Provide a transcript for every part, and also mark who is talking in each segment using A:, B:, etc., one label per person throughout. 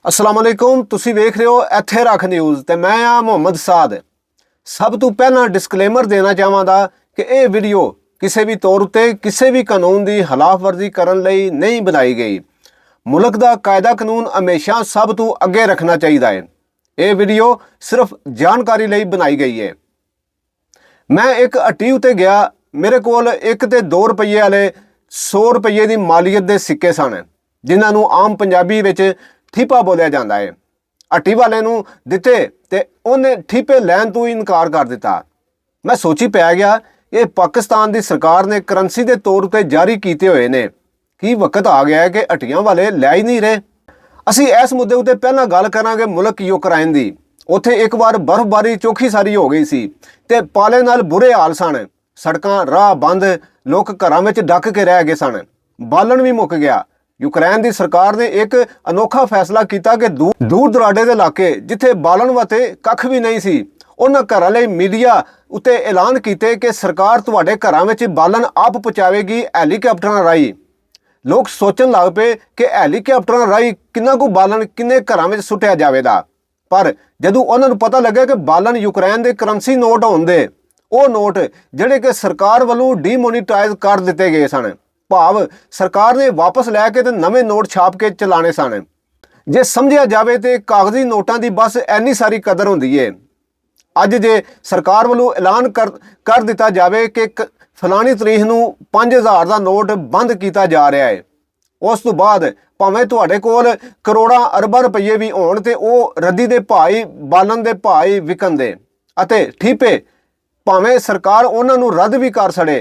A: अस्सलाम वालेकुम। तुसी वेख रहे हो इत्थे रख न्यूज़ ते मैं हाँ मुहम्मद साद। सब तो पहला डिस्कलेमर देना चाहांगा कि यह वीडियो किसी भी तौर उत्ते किसी भी कानून की खिलाफवर्जी करने लई नहीं बनाई गई। मुल्क का कायदा कानून हमेशा सब तो अगे रखना चाहिए है। ये वीडियो सिर्फ जानकारी लई बनाई गई है। मैं एक हट्टी उत्ते गया, मेरे कोल एक ते 2 रुपये वाले 100 रुपये की मालीयत के सिक्के सन, जिन्होंने आम पंजाबी विच ठीपा बोलिया जाता है। हट्टी वाले नूं दिते ते उन्हें ठीपे लैन तो इनकार कर दिता। मैं सोची पै गया, ये पाकिस्तान की सरकार ने करंसी के तौर पर जारी किए हुए ने, कि वक्त आ गया है कि हट्टियां वाले लै ही नहीं रहे। असी इस मुद्दे उत्ते पहला गल करांगे मुल्क यूक्रेन की। उत्थे एक बार बर्फबारी चौखी सारी हो गई सी ते पाले नाल बुरे हाल सन। सड़कां राह बंद, लोग घरां विच डक के रह गए सन, बालन भी मुक गया। यूक्रेन की सरकार ने एक अनोखा फैसला किया कि दूर दराडे के इलाके जिथे बालन वाते कख भी नहीं सी, उन्हां घरां लई मीडिया उत्ते ऐलान किए कि सरकार तुहाडे घरां विच बालन आप पहुँचावेगी हैलीकैप्टरां राही। लोग सोचन लग पे कि हैलीकैप्टरां राही किन्ना को बालन किन्ने घरां विच सुट्टिया जावेगा। पर जदों उन्हां नूं पता लगे कि बालन यूक्रेन के करंसी नोट होंदे, वो नोट जिहड़े कि सरकार वालों डीमोनीटाइज कर दिते गए सन, भाव सरकार ने वापस लैके ते नवे नोट छाप के चलाने सन। जे समझिया जाए तो कागजी नोटां की बस इन्नी सारी कदर होंदी है। अज जे सरकार वालों ऐलान कर दिता जाए कि फलानी तरीक नूं 5000 का नोट बंद किया जा रहा है, उस तो बाद भावें तुहाडे कोल करोड़ां अरबां रुपये भी होण ते वो रद्दी दे भाई बालन दे भाई विकन दे अते ठीपे भावें सरकार उन्हां नूं रद्द भी कर छड़े,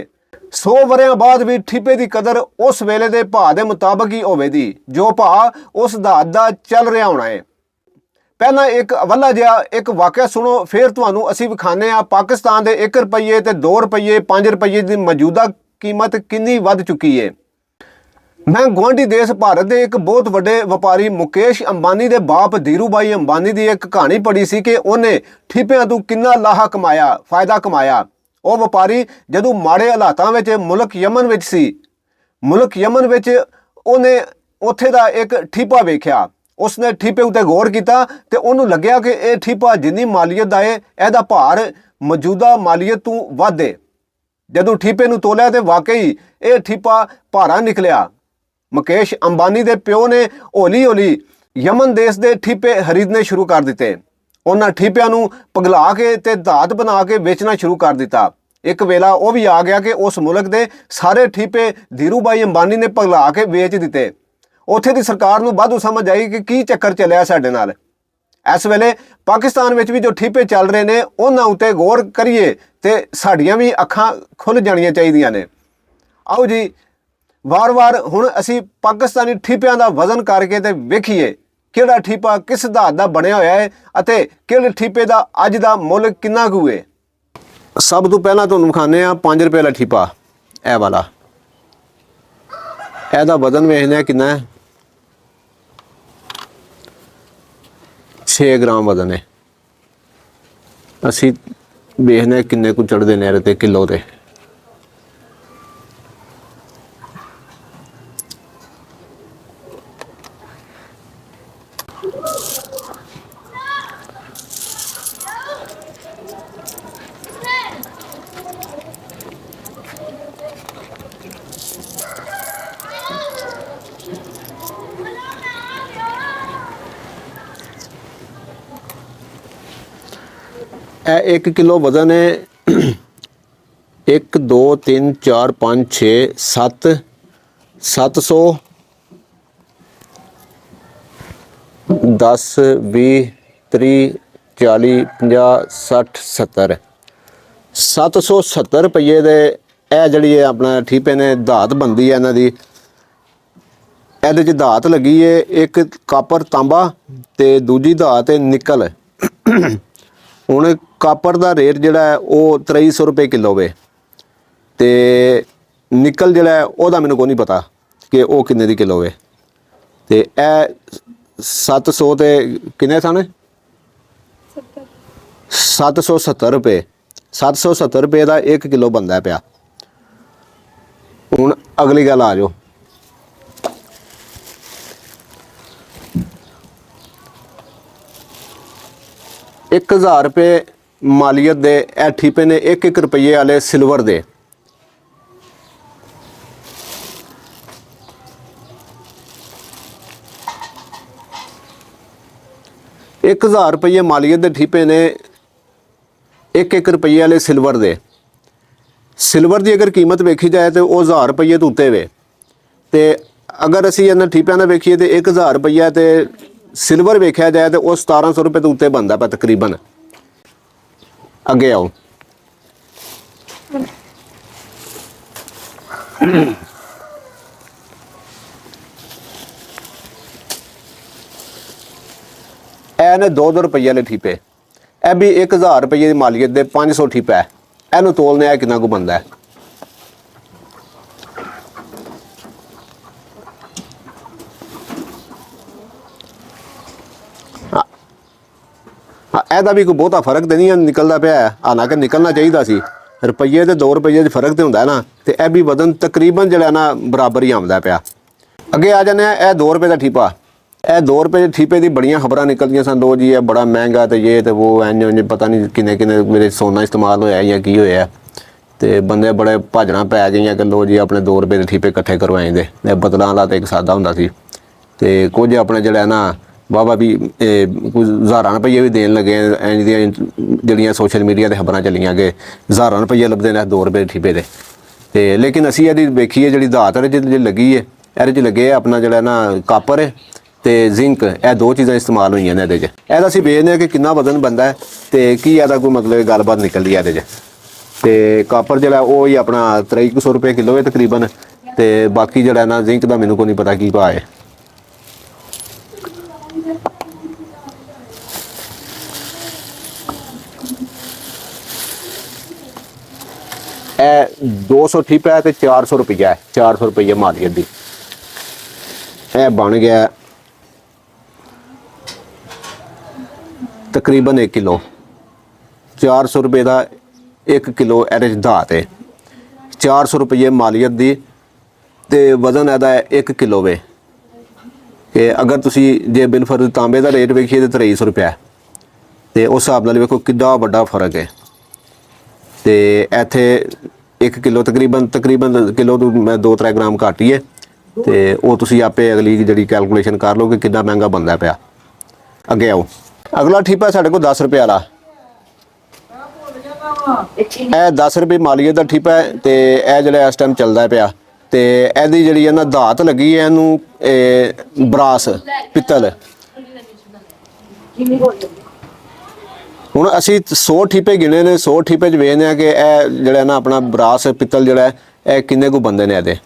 A: 100 वरियां बाद भी ठीपे की कदर उस वेले के भाव के मुताबिक ही होवेगी जो भाव उस धात का चल रहा होना है। पहला एक अवला जिहा एक वाक़या सुनो, फिर तुहानूं असीं विखाने आ पाकिस्तान के 1 रुपये ते 2 रुपये 5 रुपये की मौजूदा कीमत कितनी वध चुकी है। मैं गुआढ़ी देश भारत के एक बहुत बड़े व्यापारी मुकेश अंबानी के बाप धीरू भाई अंबानी की एक कहानी पढ़ी सी कि उन्हें ठीपियां तो कितना लाहा कमाया, फायदा कमाया। वो व्यापारी जदों माड़े हालातां विच मुल्क यमन विच सी, मुल्क यमन विच उन्हें उत्थे दा एक ठीपा वेख्या। उसने ठीपे उत्ते गौर किया तो उन्होंने लग्या कि यह ठीपा जिन्नी मालीयत का है, यहदा भार मौजूदा मालीयत तो वध है। जदों ठीपे नूं तोलिया तो वाकई यह ठीपा भारा निकलिया। मुकेश अंबानी के प्यो ने हौली हौली यमन देश के ठीपे खरीदने शुरू कर दिते। उन्होंने ठीपियां नूं पिघला के ते धात बना के बेचना शुरू कर दिता। एक वेला वो भी आ गया कि उस मुल्क के सारे ठीपे धीरू भाई अंबानी ने पिघला के बेच दिते। उत्थे दी सरकार नूं बादू समझ आई कि की चक्कर चलिया साडे नाल। इस वेले पाकिस्तान विच भी जो ठीपे चल रहे ने उन्हां उत्ते गौर करिए ते साडियां भी अखां खुल जाणियां चाहीदियां ने। आओ जी वार वार हुण असी पाकिस्तानी ठीपियां दा वजन करके ते वेखीए किहड़ा ठीपा किस धात दा बनिया होया है अते किहड़े ठीपे दा अज दा मुल्ल किन्ना कुु है। सब तो पहला तुहानूं विखाने आ 5 रुपये वाला ठीपा, ए वाला। ਇਹਦਾ वजन वेखने कितना है, 6 ग्राम वजन है। असी वेखने किन्ने को चढ़ते ने ते किलो ते। यह 1 किलो वजन है। 1 2 3 4 5 6 7 700 10 20 30 40 50 60 70 770 रुपये दे ਇਹ ਜਿਹੜੀ ਹੈ ਆਪਣਾ ਠੀਪੇ ਨੇ धात बनती है इन्हां दी। ਇਹਦੇ 'ਚ धात लगी है एक कापर तांबा ते दूजी धात निकल। हुण कापर का रेट जिहड़ा है वो 2300 रुपये किलो वे ते निकल जिहड़ा है ओहदा मैनूं कोई नहीं पता कि वो किन्ने दी किलो वे। ते ए 700 ते किन्ने सन 770 रुपये, 770 रुपये का 1 किलो बनता पिया। हुण अगली गल आ जाओ, 1000 रुपये मालीयत दे ए ठीपे ने 1-1 रुपये वाले सिल्वर दे। एक 1000 रुपये मालीयत दे ठीपे ने 1-1 रुपये वाले सिल्वर दे। सिल्वर की अगर कीमत वेखी जाए तो वह 1000 रुपये तो उत्ते वे। तो अगर असी इन्होंने ठीपियां वेखीए तो 1000 रुपया तो सिल्वर वेख्या जाए तो वह 1700 रुपये तो उत्ते बनता पाया तकरीबन। अगे आओ, ए ने 2-2 रुपये वाले ठीपे, ए भी 1000 रुपये की मालीयत दे 500 ठीपा है। इनू तोलने कितना को बनता है। ਇਹਦਾ भी कोई बहुता फर्क तो नहीं निकलता पाया, हालांकि निकलना चाहिए सी। रुपये तो 2 रुपये फर्क तो होंगे ना, तो यह भी वजन तकरीबन जो ना बराबर ही आता पाया। अगे आ जाने यह 2 रुपये का ठीपा। यह 2 रुपये के ठीपे की बड़िया खबर निकलदियां सन, लो जी यह बड़ा महंगा तो ये तो वो इंज पता नहीं किन्ने किन्ने मेरे सोना इस्तेमाल होया या की होया। तो बंदे बड़े भाजना पै गई कि लो जी अपने 2 रुपये के ठीपे इकट्ठे करवाए दे। बदलां वाला तो एक सादा होंदा सी, ते कुछ अपने जो ना वाहवा भी कुछ 1000 रुपये भी देन लगे। इंज दी जड़ियाँ सोशल मीडिया ते खबरां चलियां कि 1000 रुपये लभदे ने 2 रुपये ठीपे दे। ते लेकिन असी यदि वेखीए जी धात जी लगी है, ये लगे अपना जो ना कापर है तो जिंक, यह 2 चीज़ां इस्तेमाल हुई ने। ये असी वेखने कि कितना वजन बनता है तो की यदा कोई मतलब गलबात निकलती है। ये कापर जो वो ही अपना 2300 रुपये किलो है तकरीबन। तो बाकी जो ना जिंक का मैनू को नहीं पता की भाव है। ए 200 ठीपा है तो 400 रुपया है, 400 रुपये मालीयत दी। यह बन गया तकरीबन 1 किलो। 400 रुपये का 1 किलो एरे धात है, 400 रुपये मालीयत दी। तो वजन एदा 1 किलो वे। कि अगर तुसी जे बिलफर्ज तांबे का रेट वेखिए तो 2300 रुपया है। तो उस हिसाब नाल वेखो कितना बड़ा फर्क है। तो इत्थे 1 किलो तकरीबन किलो तो मैं 2-3 ग्राम घट ही है। तो वो तुसी आपे अगली जी कैलकुलेशन कर लो कि कितना महंगा बनता पाया। अगे आओ, अगला ठीपा साढ़े को 10 रुपये वाला। यह 10 रुपये मालीयत का ठीपा है। तो यह जो इस टाइम चलता पाया, तो यदी जी है ना धात लगी है इनू ब्रास पित्तल। हुण असी 100 ठीपे गिने ने, 100 ठीपे वेखने कि यह जो ना अपना ब्रास पित्तल जो है किन्ने को बंदे ने। ये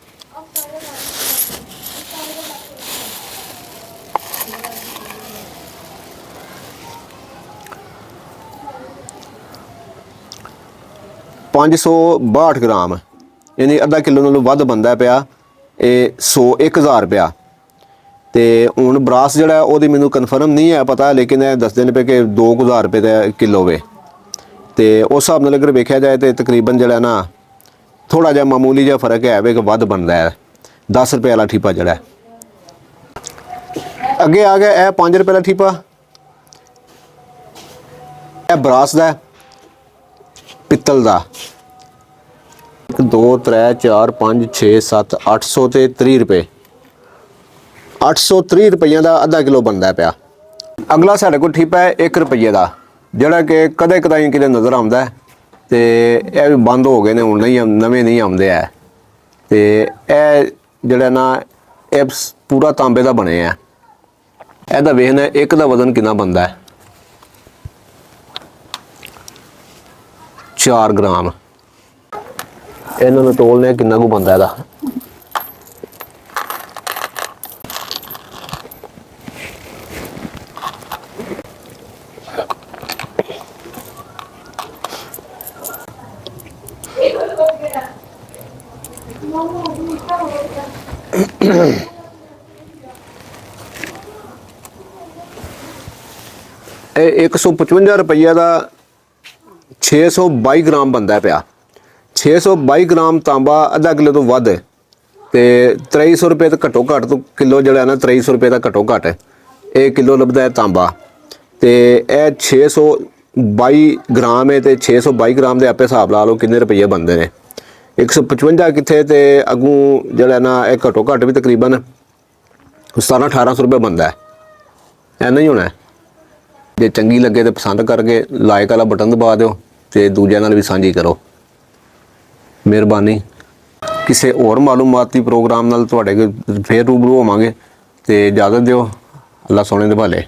A: 562 ग्राम यानी अद्धा किलो नालों वध बनता पाया। ये 1000 रुपया। तो हुण ब्रास जो है वो मैनू कन्फर्म नहीं है पता, लेकिन दसते हैं पे कि 2000 रुपये का किलो वे। तो उस हिसाब नाल अगर वेख्या जाए तो तकरीबन जो ना थोड़ा जहा मामूली जहा फर्क है वे कि वध बनता है 10 रुपये वाला ठीपा जोड़ा। अगे आ गया यह 5 रुपये का ठीपा। यह ब्रास का पित्तल का। 1 2 3 4 5 6 7 830 रुपये, 830 रुपये का अद्धा किलो बनता पाया। अगला साढ़े को ठीपा है 1 रुपये का, जोड़ा कि कदे कदाई कि नज़र आता है। तो यह भी बंद हो गए ने, हुण नहीं नवे नहीं आते है। तो यह जोड़ा ना यह पूरा तांबे का बने है। यदा वेखना एक का वजन कितना बनता है, 4 ग्राम। इन्होंने तोलने कितना को बनता है। ये 155 रुपये का 622 ग्राम बनता पाया। 622 ग्राम तांबा अद्धा किलो तो वध। तो 2300 रुपये तो घट्टो घट्ट तो किलो जो है ना 2300 रुपये का घट्टो घट्ट 1 किलो लभदा है तांबा। ਤੇ ਇਹ 622 ਗ੍ਰਾਮ ਹੈ ਤੇ 622 ਗ੍ਰਾਮ ਦੇ ਆਪੇ ਹਿਸਾਬ ਲਾ ਲਓ ਕਿੰਨੇ ਰੁਪਏ ਬਣਦੇ ਨੇ। 155 ਕਿੱਥੇ ਤੇ ਅੱਗੋਂ ਜਿਹੜਾ ਨਾ ਇਹ ਘੱਟੋ ਘੱਟ ਵੀ ਤਕਰੀਬਨ 1700-1800 ਰੁਪਏ ਬਣਦਾ ਹੈ। ਐਨਾ ਹੀ ਹੋਣਾ। ਜੇ ਚੰਗੀ ਲੱਗੇ ਤੇ ਪਸੰਦ ਕਰਕੇ ਲਾਈਕ ਵਾਲਾ ਬਟਨ ਦਬਾ ਦਿਓ ਤੇ ਦੂਜਿਆਂ ਨਾਲ ਵੀ ਸਾਂਝੀ ਕਰੋ। ਮਿਹਰਬਾਨੀ। ਕਿਸੇ ਹੋਰ ਮਾਲੂਮਾਤੀ ਪ੍ਰੋਗਰਾਮ ਨਾਲ ਤੁਹਾਡੇ ਫੇਰ ਰੂਬਰੂ ਹੋਵਾਂਗੇ ਤੇ ਇਜਾਜ਼ਤ ਦਿਓ। ਅੱਲਾ ਸੋਹਣੇ ਨਿਭਾਲੇ।